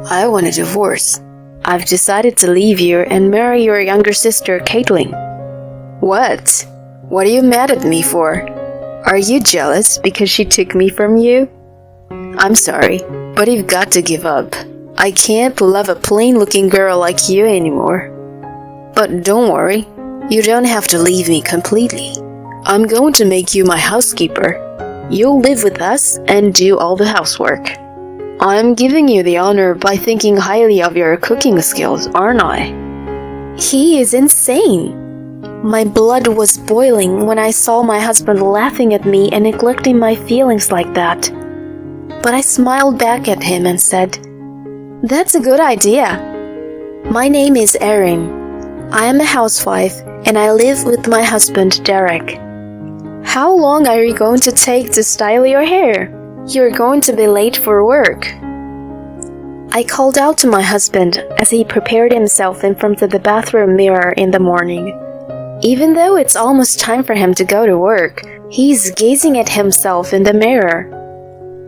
I want a divorce. I've decided to leave you and marry your younger sister, Caitlin. What? What are you mad at me for? Are you jealous because she took me from you? I'm sorry, but you've got to give up. I can't love a plain-looking girl like you anymore. But don't worry, you don't have to leave me completely. I'm going to make you my housekeeper. You'll live with us and do all the housework. I'm giving you the honor by thinking highly of your cooking skills, aren't I? He is insane. My blood was boiling when I saw my husband laughing at me and neglecting my feelings like that. But I smiled back at him and said, "That's a good idea. My name is Erin. I am a housewife and I live with my husband, Derek. How long are you going to take to style your hair? You're going to be late for work." I called out to my husband as he prepared himself in front of the bathroom mirror in the morning. Even though it's almost time for him to go to work, he's gazing at himself in the mirror.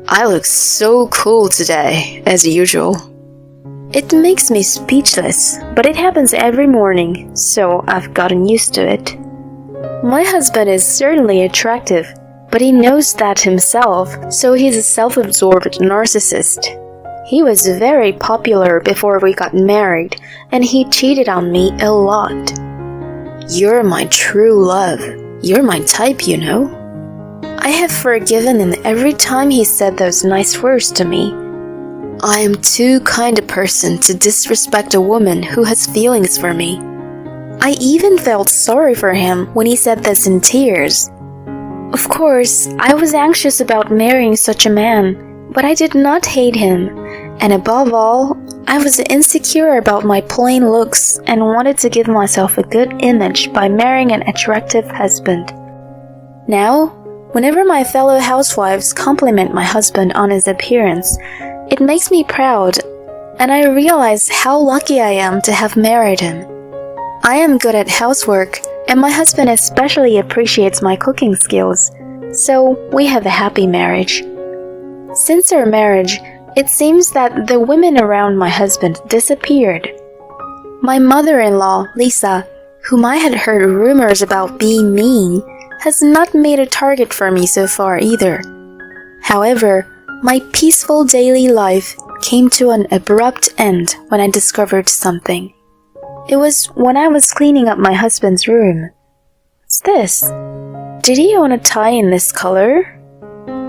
I look so cool today, as usual. It makes me speechless, but it happens every morning, so I've gotten used to it. My husband is certainly attractive, but he knows that himself, so he's a self-absorbed narcissist. He was very popular before we got married, and he cheated on me a lot. You're my true love. You're my type, you know. I have forgiven him every time he said those nice words to me. I am too kind a person to disrespect a woman who has feelings for me. I even felt sorry for him when he said this in tears. Of course, I was anxious about marrying such a man, but I did not hate him, and above all, I was insecure about my plain looks and wanted to give myself a good image by marrying an attractive husband. Now, whenever my fellow housewives compliment my husband on his appearance, it makes me proud, and I realize how lucky I am to have married him. I am good at housework, and my husband especially appreciates my cooking skills, so we have a happy marriage. Since our marriage, it seems that the women around my husband disappeared. My mother-in-law, Lisa, whom I had heard rumors about being mean, has not made a target for me so far either. However, my peaceful daily life came to an abrupt end when I discovered something. It was when I was cleaning up my husband's room. What's this? Did he own a tie in this color?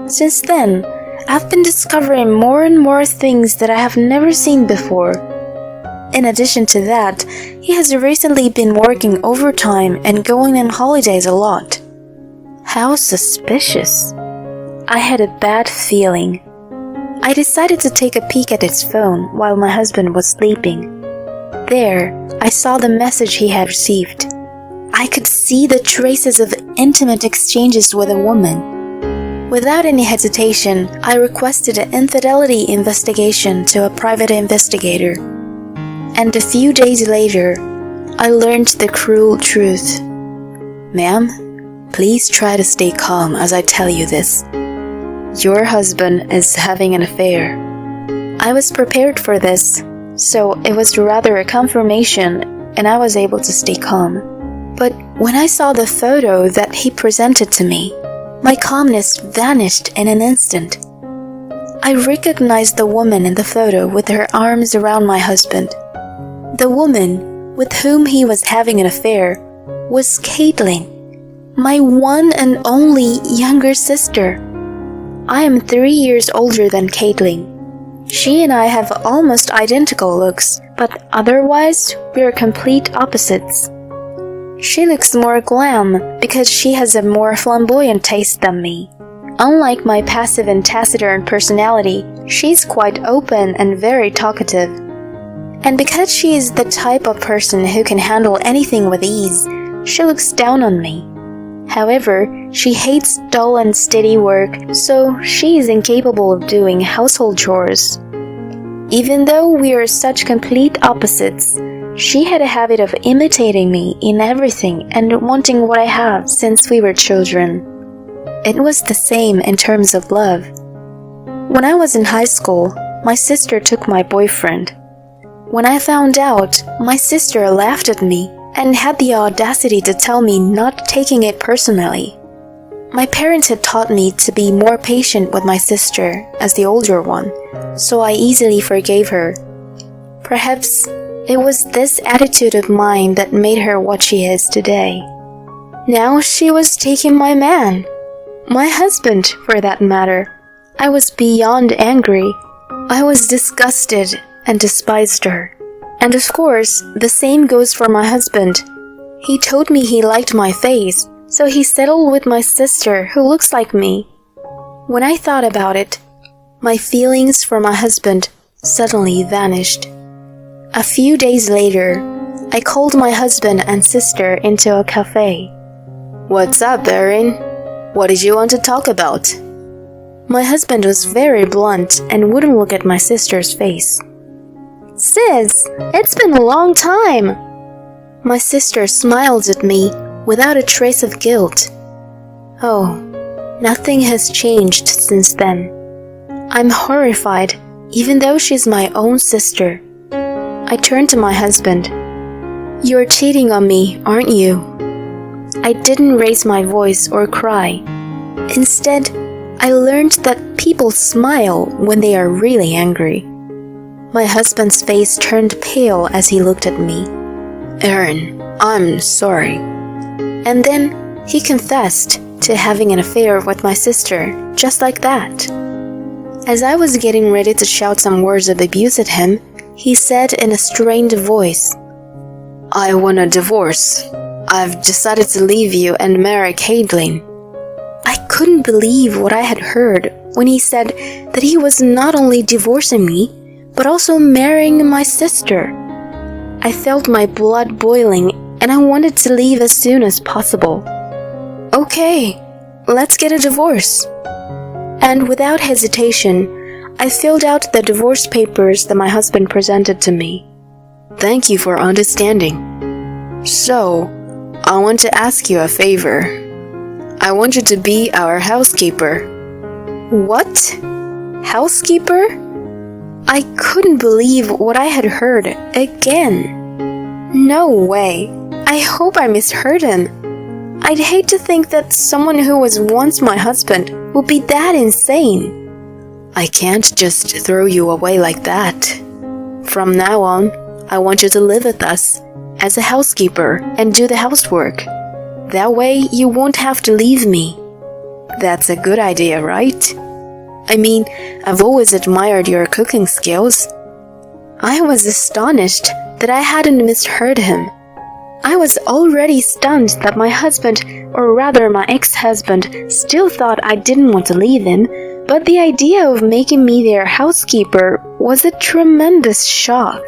Since then, I've been discovering more and more things that I have never seen before. In addition to that, he has recently been working overtime and going on holidays a lot. How suspicious. I had a bad feeling. I decided to take a peek at his phone while my husband was sleeping. There, I saw the message he had received. I could see the traces of intimate exchanges with a woman. Without any hesitation, I requested an infidelity investigation to a private investigator. And a few days later, I learned the cruel truth. Ma'am, please try to stay calm as I tell you this. Your husband is having an affair. I was prepared for this, so it was rather a confirmation, and I was able to stay calm. But when I saw the photo that he presented to me, my calmness vanished in an instant. I recognized the woman in the photo with her arms around my husband. The woman with whom he was having an affair was Caitlin, my one and only younger sister. I am 3 years older than Caitlin. She and I have almost identical looks, but otherwise we're complete opposites. She looks more glam because she has a more flamboyant taste than me. Unlike my passive and taciturn personality, she's quite open and very talkative. And because she is the type of person who can handle anything with ease, she looks down on me. However, she hates dull and steady work, so she is incapable of doing household chores. Even though we are such complete opposites, she had a habit of imitating me in everything and wanting what I have since we were children. It was the same in terms of love. When I was in high school, my sister took my boyfriend. When I found out, my sister laughed at me and had the audacity to tell me not taking it personally. My parents had taught me to be more patient with my sister as the older one, so I easily forgave her. Perhaps it was this attitude of mine that made her what she is today. Now she was taking my man, my husband for that matter. I was beyond angry. I was disgusted and despised her. And of course, the same goes for my husband. He told me he liked my face, so he settled with my sister who looks like me. When I thought about it, my feelings for my husband suddenly vanished. A few days later, I called my husband and sister into a cafe. "What's up, Erin? What did you want to talk about?" My husband was very blunt and wouldn't look at my sister's face. "Sis, it's been a long time." My sister smiled at me without a trace of guilt. Oh, nothing has changed since then. I'm horrified, even though she's my own sister. I turned to my husband. "You're cheating on me, aren't you?" I didn't raise my voice or cry. Instead, I learned that people smile when they are really angry. My husband's face turned pale as he looked at me. "Erin, I'm sorry." And then he confessed to having an affair with my sister, just like that. As I was getting ready to shout some words of abuse at him, he said in a strained voice, "I want a divorce. I've decided to leave you and marry Caitlin." I couldn't believe what I had heard when he said that he was not only divorcing me, but also marrying my sister. I felt my blood boiling and I wanted to leave as soon as possible. "Okay, let's get a divorce." And without hesitation, I filled out the divorce papers that my husband presented to me. "Thank you for understanding. So, I want to ask you a favor. I want you to be our housekeeper." "What? Housekeeper?" I couldn't believe what I had heard again. No way. I hope I misheard him. I'd hate to think that someone who was once my husband would be that insane. "I can't just throw you away like that. From now on, I want you to live with us as a housekeeper and do the housework. That way you won't have to leave me." "That's a good idea, right? I mean, I've always admired your cooking skills." I was astonished that I hadn't misheard him. I was already stunned that my husband, or rather my ex-husband, still thought I didn't want to leave him, but the idea of making me their housekeeper was a tremendous shock.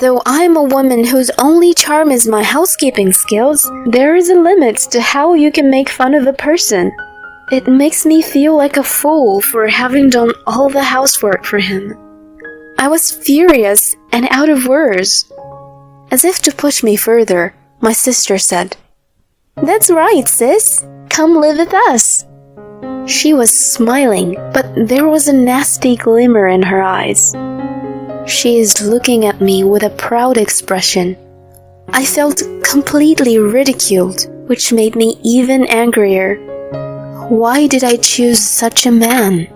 Though I'm a woman whose only charm is my housekeeping skills, there is a limit to how you can make fun of a person. It makes me feel like a fool for having done all the housework for him. I was furious and out of words. As if to push me further, my sister said, "That's right, sis. Come live with us." She was smiling, but there was a nasty glimmer in her eyes. She is looking at me with a proud expression. I felt completely ridiculed, which made me even angrier. Why did I choose such a man?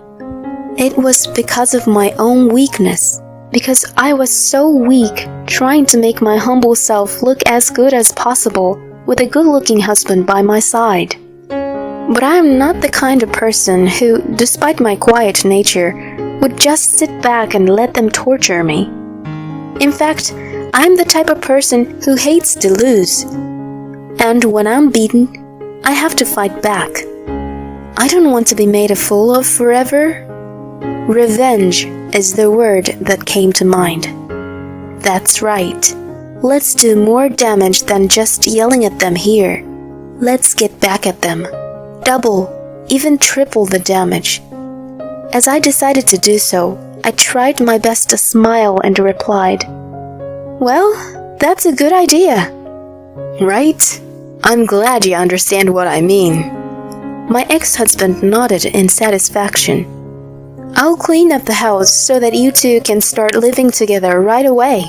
It was because of my own weakness, because I was so weak trying to make my humble self look as good as possible with a good-looking husband by my side. But I am not the kind of person who, despite my quiet nature, would just sit back and let them torture me. In fact, I'm the type of person who hates to lose. And when I'm beaten, I have to fight back. I don't want to be made a fool of forever. Revenge is the word that came to mind. That's right. Let's do more damage than just yelling at them here. Let's get back at them. Double, even triple the damage. As I decided to do so, I tried my best to smile and replied, "Well, that's a good idea." "Right? I'm glad you understand what I mean." My ex-husband nodded in satisfaction. I'll clean up the house so that you two can start living together right away.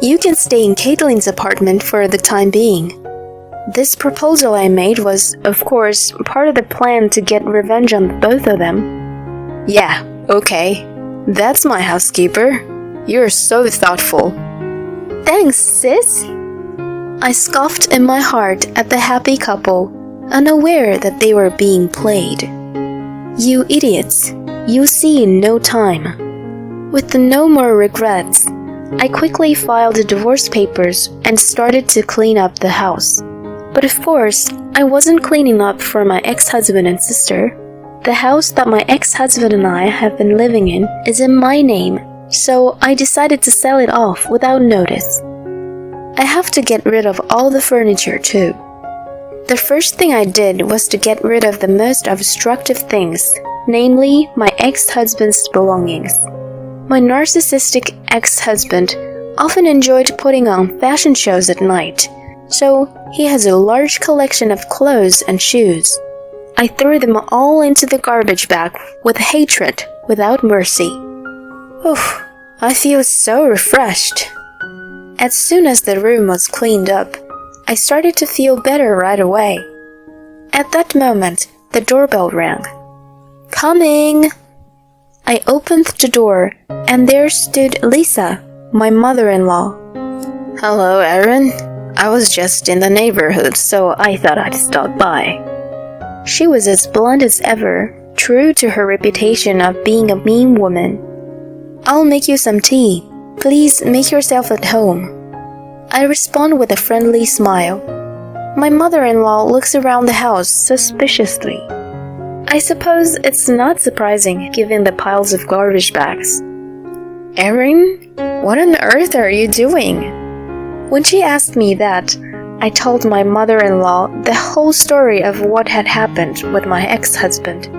You can stay in Caitlin's apartment for the time being. This proposal I made was, of course, part of the plan to get revenge on both of them. Yeah, okay. That's my housekeeper. You're so thoughtful. Thanks, sis. I scoffed in my heart at the happy couple, unaware that they were being played. You idiots, you'll see in no time. With no more regrets, I quickly filed the divorce papers and started to clean up the house. But of course, I wasn't cleaning up for my ex-husband and sister. The house that my ex-husband and I have been living in is in my name, so I decided to sell it off without notice. I have to get rid of all the furniture too. The first thing I did was to get rid of the most obstructive things, namely my ex-husband's belongings. My narcissistic ex-husband often enjoyed putting on fashion shows at night, so he has a large collection of clothes and shoes. I threw them all into the garbage bag with hatred, without mercy. Oof, I feel so refreshed. As soon as the room was cleaned up, I started to feel better right away. At that moment, the doorbell rang. Coming! I opened the door, and there stood Lisa, my mother-in-law. Hello, Erin. I was just in the neighborhood, so I thought I'd stop by. She was as blunt as ever, true to her reputation of being a mean woman. I'll make you some tea. Please make yourself at home. I respond with a friendly smile. My mother-in-law looks around the house suspiciously. I suppose it's not surprising given the piles of garbage bags. Erin, what on earth are you doing? When she asked me that, I told my mother-in-law the whole story of what had happened with my ex-husband.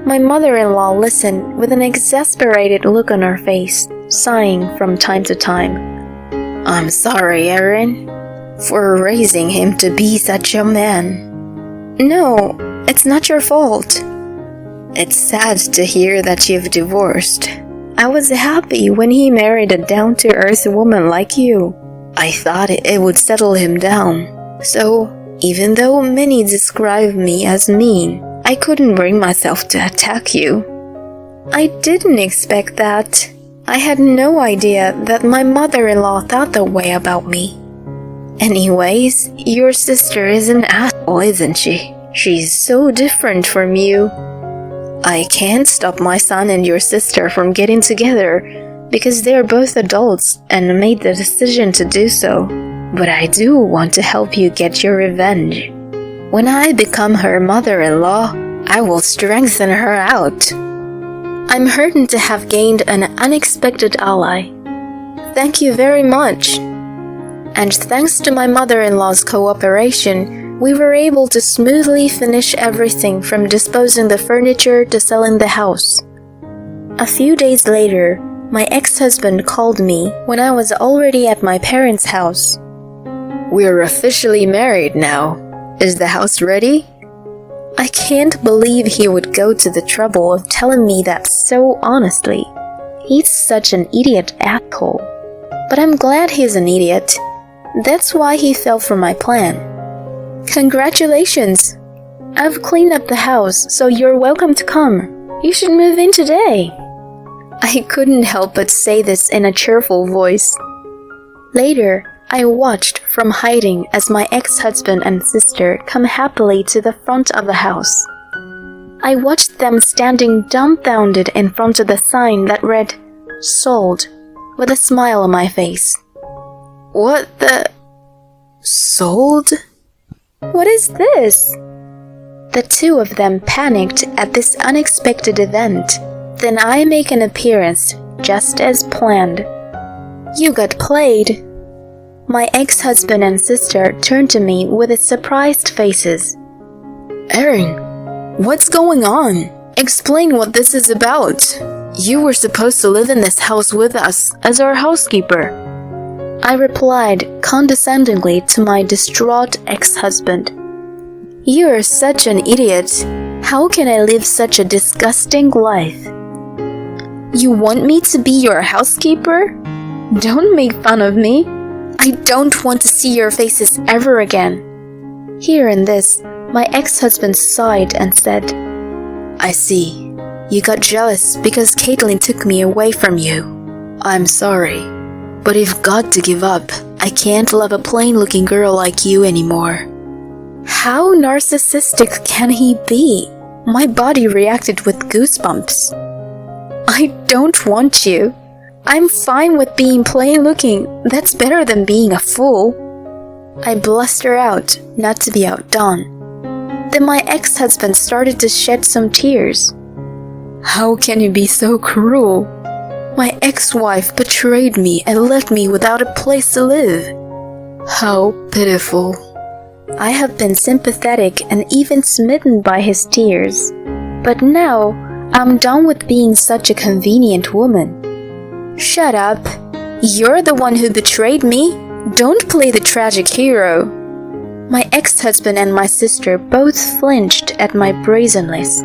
My mother-in-law listened with an exasperated look on her face, sighing from time to time. I'm sorry, Erin, for raising him to be such a man. No, it's not your fault. It's sad to hear that you've divorced. I was happy when he married a down-to-earth woman like you. I thought it would settle him down. So, even though many describe me as mean, I couldn't bring myself to attack you. I didn't expect that. I had no idea that my mother-in-law thought that way about me. Anyways, your sister is an asshole, isn't she? She's so different from you. I can't stop my son and your sister from getting together because they're both adults and made the decision to do so. But I do want to help you get your revenge. When I become her mother-in-law, I will strengthen her out. I'm heartened to have gained an unexpected ally. Thank you very much. And thanks to my mother-in-law's cooperation, we were able to smoothly finish everything from disposing the furniture to selling the house. A few days later, my ex-husband called me when I was already at my parents' house. We're officially married now. Is the house ready? I can't believe he would go to the trouble of telling me that so honestly. He's such an idiot asshole. But I'm glad he's an idiot. That's why he fell for my plan. Congratulations! I've cleaned up the house, so you're welcome to come. You should move in today. I couldn't help but say this in a cheerful voice. Later, I watched from hiding as my ex-husband and sister come happily to the front of the house. I watched them standing dumbfounded in front of the sign that read, "Sold," with a smile on my face. What the... Sold? What is this? The two of them panicked at this unexpected event. Then I make an appearance, just as planned. You got played. My ex-husband and sister turned to me with surprised faces. Erin, what's going on? Explain what this is about. You were supposed to live in this house with us as our housekeeper. I replied condescendingly to my distraught ex-husband. You're such an idiot. How can I live such a disgusting life? You want me to be your housekeeper? Don't make fun of me. I don't want to see your faces ever again." Hearing this, my ex-husband sighed and said, "I see. You got jealous because Caitlin took me away from you. I'm sorry, but you've got to give up. I can't love a plain-looking girl like you anymore." How narcissistic can he be? My body reacted with goosebumps. "I don't want you. I'm fine with being plain-looking. That's better than being a fool." I blustered out, not to be outdone. Then my ex-husband started to shed some tears. "How can you be so cruel? My ex-wife betrayed me and left me without a place to live." How pitiful. I have been sympathetic and even smitten by his tears. But now, I'm done with being such a convenient woman. "Shut up. You're the one who betrayed me. Don't play the tragic hero." My ex-husband and my sister both flinched at my brazenness.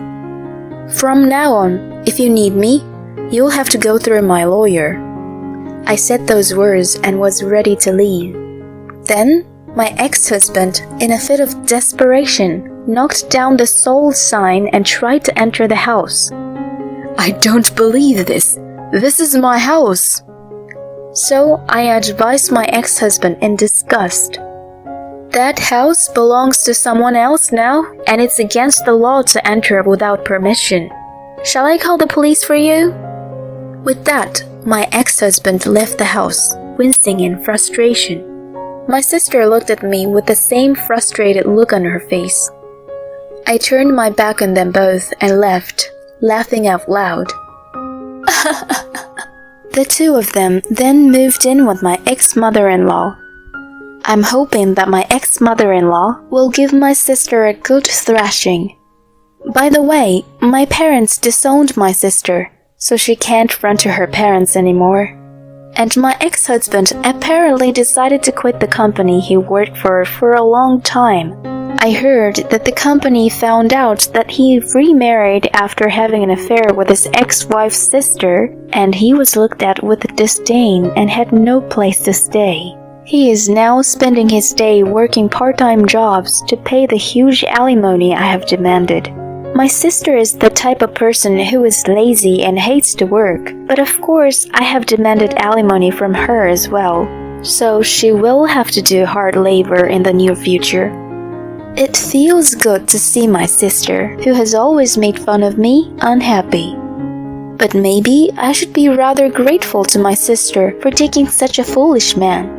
"From now on, if you need me, you'll have to go through my lawyer." I said those words and was ready to leave. Then, my ex-husband, in a fit of desperation, knocked down the sold sign and tried to enter the house. "I don't believe this. This is my house." So I advised my ex-husband in disgust. "That house belongs to someone else now, and it's against the law to enter without permission. Shall I call the police for you?" With that, my ex-husband left the house, wincing in frustration. My sister looked at me with the same frustrated look on her face. I turned my back on them both and left, laughing out loud. The two of them then moved in with my ex-mother-in-law. I'm hoping that my ex-mother-in-law will give my sister a good thrashing. By the way, my parents disowned my sister, so she can't run to her parents anymore. And my ex-husband apparently decided to quit the company he worked for a long time. I heard that the company found out that he remarried after having an affair with his ex-wife's sister, and he was looked at with disdain and had no place to stay. He is now spending his day working part-time jobs to pay the huge alimony I have demanded. My sister is the type of person who is lazy and hates to work, but of course I have demanded alimony from her as well, so she will have to do hard labor in the near future. It feels good to see my sister, who has always made fun of me, unhappy. But maybe I should be rather grateful to my sister for taking such a foolish man.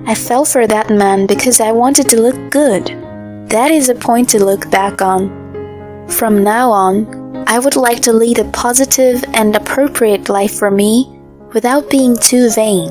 I fell for that man because I wanted to look good. That is a point to look back on. From now on, I would like to lead a positive and appropriate life for me without being too vain.